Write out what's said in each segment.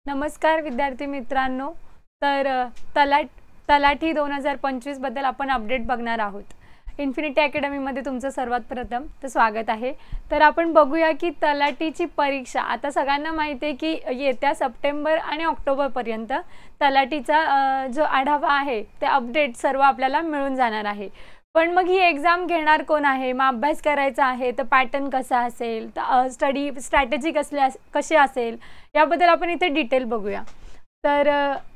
नमस्कार विद्यार्थी मित्रांनो. तर तलाठी 2025 बद्दल आपण अपडेट बघणार आहोत. इन्फिनिटी अकॅडमीमध्ये तुमचं सर्वात प्रथम तर स्वागत आहे. तर आपण बघूया की तलाठीची परीक्षा आता सगळ्यांना माहिती आहे की येत्या सप्टेंबर आणि ऑक्टोबरपर्यंत तलाठीचा जो आढावा आहे ते अपडेट सर्व आपल्याला मिळून जाणार आहे. पण मग ही एक्झाम घेणार कोण आहे, मग अभ्यास करायचा आहे तर पॅटर्न कसा असेल, तर स्टडी स्ट्रॅटेजी कशी असेल याबद्दल आपण इथे डिटेल बघूया. तर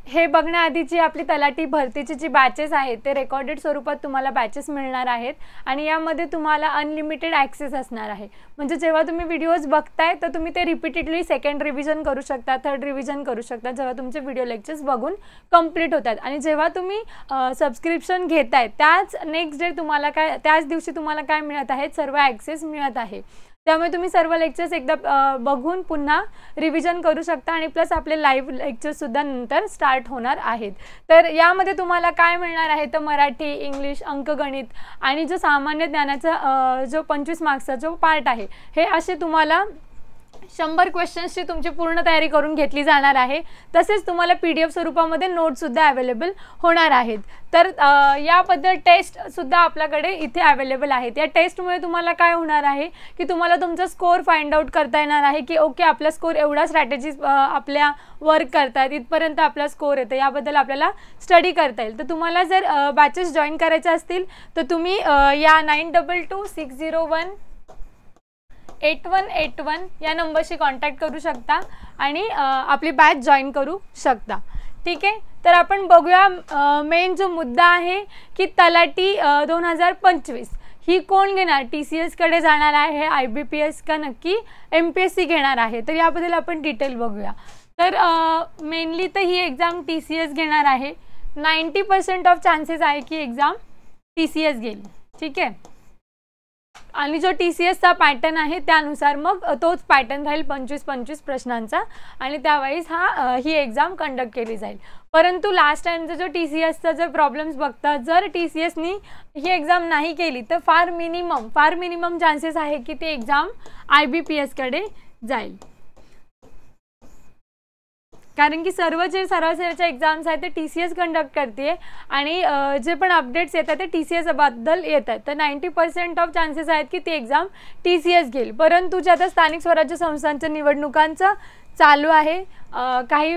हे बघण्याआधीची आपली तलाठी भरतीची जी बॅचेस आहेत ते रेकॉर्डेड स्वरूपात तुम्हाला बॅचेस मिळणार आहेत आणि यामध्ये तुम्हाला अनलिमिटेड ॲक्सेस असणार आहे. म्हणजे जेव्हा तुम्ही व्हिडिओज बघताय तर तुम्ही ते रिपीटेडली सेकंड रिव्हिजन करू शकता, थर्ड रिव्हिजन करू शकता जेव्हा तुमचे व्हिडिओ लेक्चर्स बघून कंप्लीट होतात. आणि जेव्हा तुम्ही सबस्क्रिप्शन घेताय त्याच नेक्स्ट डे तुम्हाला त्याच दिवशी तुम्हाला काय मिळत आहेत, सर्व ॲक्सेस मिळत आहे. त्यामुळे तुम्ही सर्व लेक्चर्स एकदा बघून पुन्हा रिव्हिजन करू शकता आणि प्लस आपले लाईव्ह लेक्चर्ससुद्धा नंतर स्टार्ट होणार आहेत. तर यामध्ये तुम्हाला काय मिळणार आहे तर मराठी, इंग्लिश, अंकगणित आणि जो सामान्य ज्ञानाचा जो 25 मार्क्सचा जो पार्ट आहे हे असे तुम्हाला 100 क्वेश्चन्सची तुमची पूर्ण तयारी करून घेतली जाणार आहे. तसेच तुम्हाला PDF स्वरूपामध्ये नोट्ससुद्धा अवेलेबल होणार आहेत. तर याबद्दल टेस्टसुद्धा आपल्याकडे इथे अवेलेबल आहेत. या टेस्टमुळे तुम्हाला काय होणार आहे की तुम्हाला तुमचा स्कोअर फाइंड आउट करता येणार आहे की ओके आपला स्कोअर एवढा स्ट्रॅटेजीज आपल्या वर्क करतायत, इथपर्यंत आपला स्कोअर येतं, याबद्दल आपल्याला स्टडी करता येईल. तर तुम्हाला जर बॅचेस जॉईन करायचे असतील तर तुम्ही या 9226018181 या नंबरशी कॉन्टॅक्ट करू शकता आणि आपली बॅच जॉईन करू शकता. ठीक आहे. तर आपण बघूया मेन जो मुद्दा आहे की तलाठी 2025 ही कोण घेणार, TCS कडे जाणार आहे, IBPS का नक्की MPSC घेणार आहे, तर याबद्दल आपण डिटेल बघूया. तर मेनली तर ही एक्झाम TCS घेणार आहे. 90% ऑफ चान्सेस आहे की एक्झाम TCS घेईल. ठीक आहे. आणि जो TCSचा पॅटर्न आहे त्यानुसार मग तोच पॅटर्न राहील 25-25 प्रश्नांचा आणि त्यावेळेस ही एक्झाम कंडक्ट केली जाईल. परंतु लास्ट टाइमचा जो TCSचा जो प्रॉब्लेम्स बघता, जर TCSनी ही एक्झाम नाही केली तर फार मिनिमम चान्सेस आहे की ती एक्झाम IBPS कडे जाईल. कारण की सर्व जे सराव सेवेच्या एक्झाम्स आहेत ते TCS कंडक्ट करते आणि जे पण अपडेट्स येतात ते TCS बद्दल येतात. तर 90% ऑफ चान्सेस आहेत की ती एक्झाम TCS घेईल. परंतु जे आता स्थानिक स्वराज्य संस्थांच्या निवडणुकांचं चालू आहे, काही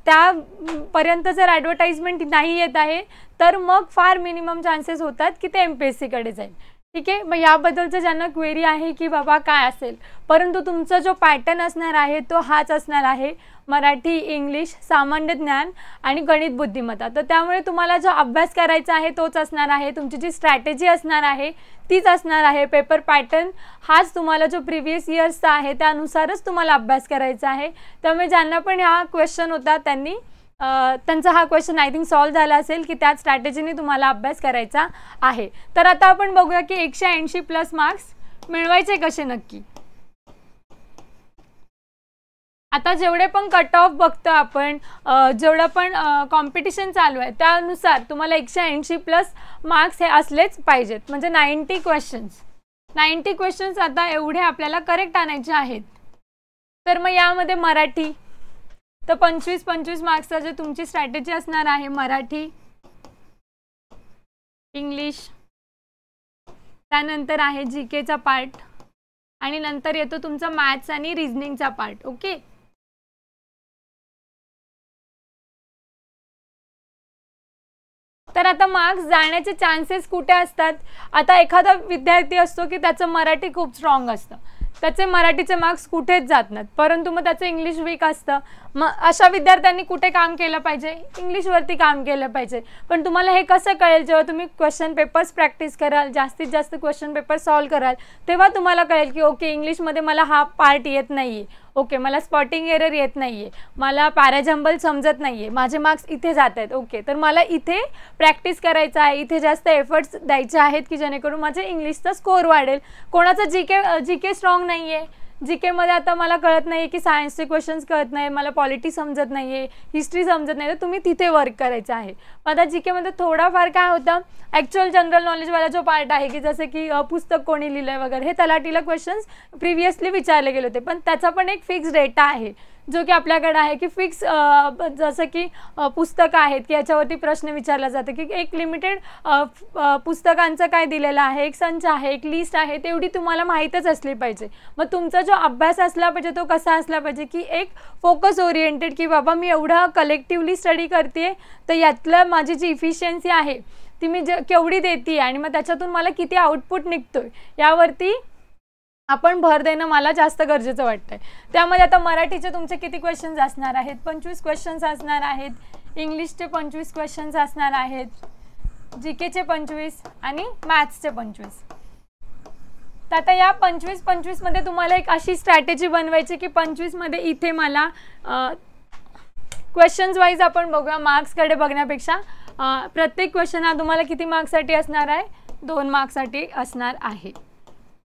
त्यापर्यंत जर ॲडव्हर्टाइजमेंट नाही येत आहे तर मग फार मिनिमम चान्सेस होतात की ते MPSC कडे जाईल. ठीक आहे. मग याबद्दलचं ज्यांना क्वेरी आहे की बाबा काय असेल, परंतु तुमचा जो पॅटर्न असणार आहे तो हाच असणार आहे, मराठी, इंग्लिश, सामान्य ज्ञान आणि गणित बुद्धिमत्ता. तर त्यामुळे तुम्हाला जो अभ्यास करायचा आहे तोच असणार आहे, तुमची जी स्ट्रॅटेजी असणार आहे तीच असणार आहे. पेपर पॅटर्न हाच तुम्हाला जो प्रिव्हियस इयर्सचा आहे त्यानुसारच तुम्हाला अभ्यास करायचा आहे. त्यामुळे ज्यांना पण हा क्वेश्चन होता त्यांचा हा क्वेश्चन आय थिंक सॉल्व झाला असेल की त्याच स्ट्रॅटेजीने तुम्हाला अभ्यास करायचा आहे. तर आता आपण बघूया की 180+ मार्क्स मिळवायचे कसे नक्की. आता जेवढे पण कट ऑफ बघतो आपण, जेवढं पण कॉम्पिटिशन चालू आहे त्यानुसार तुम्हाला 180+ मार्क्स हे असलेच पाहिजेत. म्हणजे 90 क्वेश्चन्स आता एवढे आपल्याला करेक्ट आणायचे आहेत. तर मग यामध्ये मराठी तर 25 मार्क्सचा जे तुमची स्ट्रॅटेजी असणार आहे, मराठी, इंग्लिश, त्यानंतर आहे GKचा पार्ट आणि नंतर येतो तुमचा मॅथ्स आणि रिझनिंगचा पार्ट. ओके. तर आता मार्क्स जाण्याचे चान्सेस कुठे असतात. आता एखादा विद्यार्थी असतो की त्याचं मराठी खूप स्ट्रॉंग असतं, त्याचे मराठीचे मार्क्स कुठेच जात नाहीत, परंतु मग त्याचं इंग्लिश वीक असतं. मग अशा विद्यार्थ्यांनी कुठे काम केलं पाहिजे, इंग्लिशवरती काम केलं पाहिजे. पण तुम्हाला हे कसं कळेल, जेव्हा तुम्ही क्वेश्चन पेपर्स प्रॅक्टिस कराल, जास्तीत जास्त क्वेश्चन पेपर सॉल्व कराल, तेव्हा तुम्हाला कळेल की ओके इंग्लिशमध्ये मला हा पार्ट येत नाही आहे, ओके मला स्पॉटिंग एरर येत नाही आहे, मला पॅराजंबल समजत नाही आहे, माझे मार्क्स इथे जात आहेत. ओके, तर मला इथे प्रॅक्टिस करायचं आहे, इथे जास्त एफर्ट्स द्यायचे आहेत की जेणेकरून माझे इंग्लिशचा स्कोअर वाढेल. कोणाचा जीके स्ट्रॉंग नाही आहे, जीके मध्ये आता मला कळत नाही की सायन्सचे क्वेश्चन्स कळत नाही, मला पॉलिटी समजत नाही आहे, हिस्ट्री समजत नाही, तर तुम्ही तिथे वर्क करायचं आहे. आता जीके मध्ये थोडाफार काय होतं, ॲक्च्युअल जनरल नॉलेजवाला जो पार्ट आहे की जसं की पुस्तक कोणी लिहिलंय वगैरे, हे तलाठीला क्वेश्चन्स प्रिव्हियसली विचारले गेले होते, पण त्याचा पण एक फिक्स डेटा आहे. जो की आपल्याकडे आहे की फिक्स जसं की पुस्तकं आहेत की याच्यावरती प्रश्न विचारला जातो की एक लिमिटेड पुस्तकांचं काय दिलेलं आहे, एक संच आहे, एक लिस्ट आहे, तेवढी तुम्हाला माहीतच असली पाहिजे. मग तुमचा जो अभ्यास असला पाहिजे तो कसा असला पाहिजे की एक फोकस ओरिएंटेड, की बाबा मी एवढा कलेक्टिवली स्टडी करते तर यातलं माझी जी इफिशियन्सी आहे ती मी केवढी देते आणि मग त्याच्यातून मला किती आउटपुट निघतोय यावरती आपण भर देणं मला जास्त गरजेचं वाटतंय. त्यामध्ये आता मराठीचे तुमचे किती क्वेश्चन्स असणार आहेत? 25 क्वेश्चन्स असणार आहेत. इंग्लिशचे 25 क्वेश्चन्स असणार आहेत. जीकेचे 25 आणि मॅथ्सचे 25. तर आता या 25 मध्ये तुम्हाला एक अशी स्ट्रॅटेजी बनवायची की 25 मध्ये इथे मला क्वेश्चन्स वाईज आपण बघूया, मार्क्सकडे बघण्यापेक्षा प्रत्येक क्वेश्चन हा तुम्हाला किती मार्क्ससाठी असणार आहे? 2 मार्क्ससाठी असणार आहे.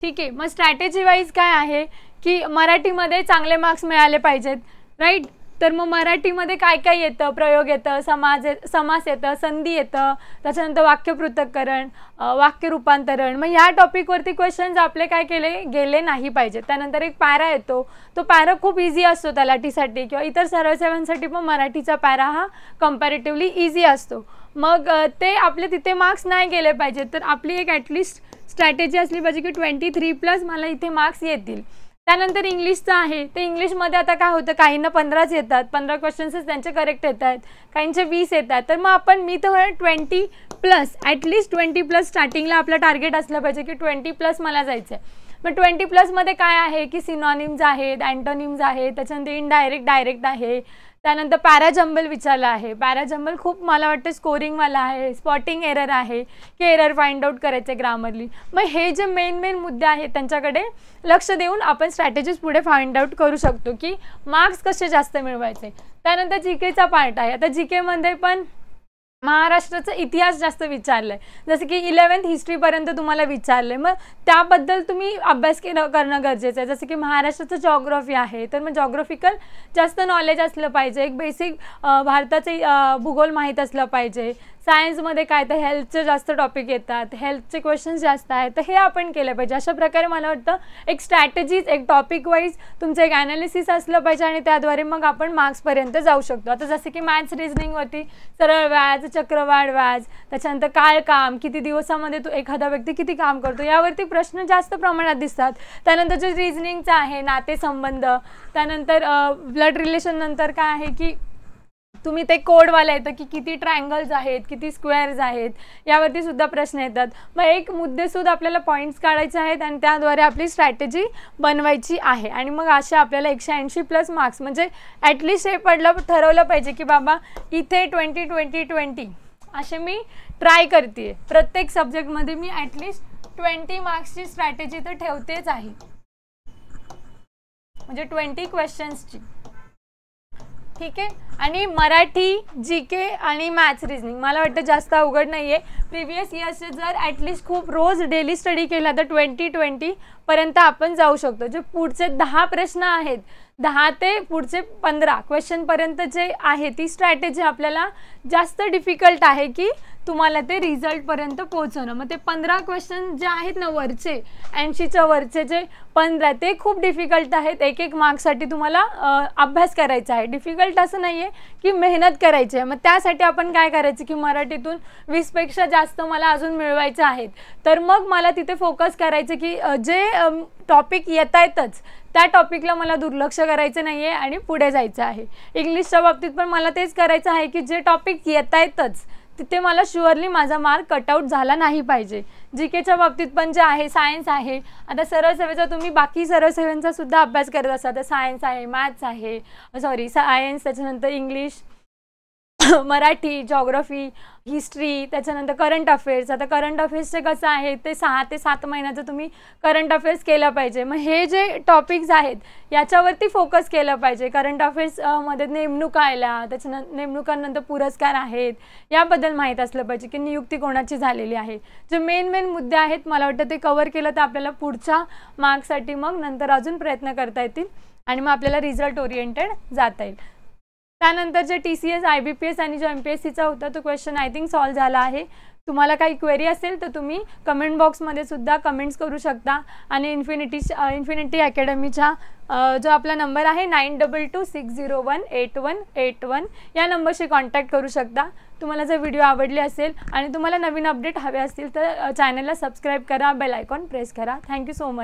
ठीक आहे. मग स्ट्रॅटेजी वाईज काय आहे की मराठीमध्ये चांगले मार्क्स मिळाले पाहिजेत, राईट? तर मग मराठीमध्ये काय काय येतं? प्रयोग येतं, समास येतं, संधी येतं, त्याच्यानंतर वाक्यपृथक्करण, वाक्य रूपांतरण. मग ह्या टॉपिकवरती क्वेश्चन्स आपले काय गेले नाही पाहिजेत. त्यानंतर एक पॅरा येतो, तो पॅरा खूप इझी असतो तलाठीसाठी किंवा इतर सरळ सेवांसाठी पण मराठीचा पॅरा हा कम्पॅरेटिव्हली इझी असतो. मग ते आपले तिथे मार्क्स नाही गेले पाहिजेत. तर आपली एक ॲटलिस्ट स्ट्रॅटेजी असली पाहिजे की 23+ मला इथे मार्क्स येतील. त्यानंतर इंग्लिशचं आहे, ते इंग्लिशमध्ये आता काय होतं, काहींना 15च येतात, 15 क्वेश्चन्सच त्यांचे करेक्ट येतात, काहींचे 20 येतात. तर मग मी तर 20+, ॲटलिस्ट 20+ स्टार्टिंगला आपलं टार्गेट असलं पाहिजे की 20+ मला जायचं आहे. मग 20+ मध्ये काय आहे की सिनॉनिम्स आहेत, अँटोनिम्स आहेत, त्याच्यानंतर इनडायरेक्ट, डायरेक्ट आहे, त्यानंतर पॅराजंबल विचारला आहे. पॅराजंबल खूप मला वाटतं स्कोरिंगवाला आहे, स्पॉटिंग एरर आहे की एरर फाइंड आउट करायचे ग्रामरली. मग हे जे मेन मुद्दे आहेत त्यांच्याकडे लक्ष देऊन आपण स्ट्रॅटेजीज पुढे फाइंड आउट करू शकतो की मार्क्स कसे जास्त मिळवायचे. त्यानंतर जीकेचा पार्ट आहे. आता जीकेमध्ये पण महाराष्ट्राचा इतिहास जास्त विचारलाय, जसं की 11th हिस्ट्रीपर्यंत तुम्हाला विचारलंय. मग त्याबद्दल तुम्ही अभ्यास करणं गरजेचं आहे. जसं की महाराष्ट्राचं जॉग्राफी आहे, तर मग जॉग्राफिकल जास्त नॉलेज असलं पाहिजे, एक बेसिक भारताचे भूगोल माहीत असलं पाहिजे. सायन्समध्ये काय तर हेल्थचे जास्त टॉपिक येतात, हेल्थचे क्वेश्चन्स जास्त आहेत, तर हे आपण केलं पाहिजे. अशा प्रकारे मला वाटतं एक स्ट्रॅटेजीज, एक टॉपिक वाईज तुमचं एक ॲनालिसिस असलं पाहिजे आणि त्याद्वारे मग आपण मार्क्सपर्यंत जाऊ शकतो. आता जसं की मॅथ्स रिझनिंगवरती सरळ व्याज, चक्रवाढ व्याज, त्याच्यानंतर काय काम, किती दिवसामध्ये तो एखादा व्यक्ती किती काम करतो, यावरती प्रश्न जास्त प्रमाणात दिसतात. त्यानंतर जे रिझनिंगचं आहे, नातेसंबंध, त्यानंतर ब्लड रिलेशन, नंतर काय आहे की तुम्ही ते कोडवाला येतं की किती ट्रायंगल्स आहेत, किती स्क्वेअर्स आहेत, यावरती सुद्धा प्रश्न येतात. मग एक मुद्देसूद आपल्याला पॉईंट्स काढायचे आहेत आणि त्याद्वारे आपली स्ट्रॅटेजी बनवायची आहे. आणि मग अशा आपल्याला 180+ मार्क्स, म्हणजे ॲटलिस्ट हे ठरवलं पाहिजे की बाबा इथे 20-20-20 असे मी ट्राय करते. प्रत्येक सब्जेक्टमध्ये मी ॲटलिस्ट 20 मार्क्सची स्ट्रॅटेजी तर ठेवतेच आहे, म्हणजे 20 क्वेश्चन्सची. ठीक आहे. आणि मराठी, जीके आणि मॅथ्स रिझनिंग मला वाटतं जास्त अवघड नाही आहे. प्रिव्हियस इयर्सचे जर ॲटलिस्ट खूप रोज डेली स्टडी केला तर 20-20 पर्यंत आपण जाऊ शकतो. जे पुढचे 10 प्रश्न आहेत, 10 ते पुढचे 15 क्वेश्चनपर्यंत जे आहे ती स्ट्रॅटेजी आपल्याला जास्त डिफिकल्ट आहे की तुम्हाला ते रिझल्टपर्यंत पोहोचवणं. मग ते 15 क्वेश्चन जे आहेत ना वरचे, 80च्या वरचे जे 15 ते खूप डिफिकल्ट आहेत. एक मार्क्ससाठी तुम्हाला अभ्यास करायचा आहे. डिफिकल्ट असं नाही आहे की मेहनत करायची आहे. मग त्यासाठी आपण काय करायचं की मराठीतून 20पेक्षा जास्त मला अजून मिळवायचे आहेत, तर मग मला तिथे फोकस करायचं की जे टॉपिक येत आहेतच त्या टॉपिकला मला दुर्लक्ष करायचं नाही आहे आणि पुढे जायचं आहे. इंग्लिशच्या बाबतीत पण मला तेच करायचं आहे की जे टॉपिक येत आहेतच तिथे मला शुअरली माझा मार्क कटआउट झाला नाही पाहिजे. जीकेच्या बाबतीत पण जे आहे, सायन्स आहे, आता सरळ सेवेचा तुम्ही बाकी सरळ सेवांचा सुद्धा अभ्यास करत असाल तर सायन्स आहे, मॅथ्स आहे, सायन्स, त्याच्यानंतर इंग्लिश, मराठी, जॉग्राफी, हिस्ट्री, त्याच्यानंतर करंट अफेअर्स. आता करंट अफेअर्सचे कसं आहे ते 6 ते 7 महिन्याचं तुम्ही करंट अफेअर्स केलं पाहिजे. मग हे जे टॉपिक्स आहेत याच्यावरती फोकस केलं पाहिजे. करंट अफेअर्समध्ये नेमणुका आल्या, त्याच्यानंतर नेमणुकांनंतर पुरस्कार आहेत, याबद्दल माहीत असलं पाहिजे की नियुक्ती कोणाची झालेली आहे. जे मेन मुद्दे आहेत मला वाटतं ते कव्हर केलं तर आपल्याला पुढच्या मार्क्ससाठी मग नंतर अजून प्रयत्न करता येतील आणि मग आपल्याला रिझल्ट ओरिएंटेड जाता येईल. त्यानंतर जे TCS, IBPS आणि जो MPSCचा होता तो क्वेश्चन आय थिंक सॉल्व झाला आहे. तुम्हाला काही क्वेरी असेल तर तुम्ही कमेंट बॉक्समध्ये सुद्धा कमेंट्स करू शकता आणि इन्फिनिटी अकॅडमीचा जो आपला नंबर आहे 9226018181 या नंबरशी कॉन्टॅक्ट करू शकता। तुम्हाला जर व्हिडिओ आवडले असेल आणि तुम्हाला नवीन अपडेट हवे असतील तर चॅनलला सबस्क्राईब करा, बेल आयकॉन प्रेस करा। Thank you so much.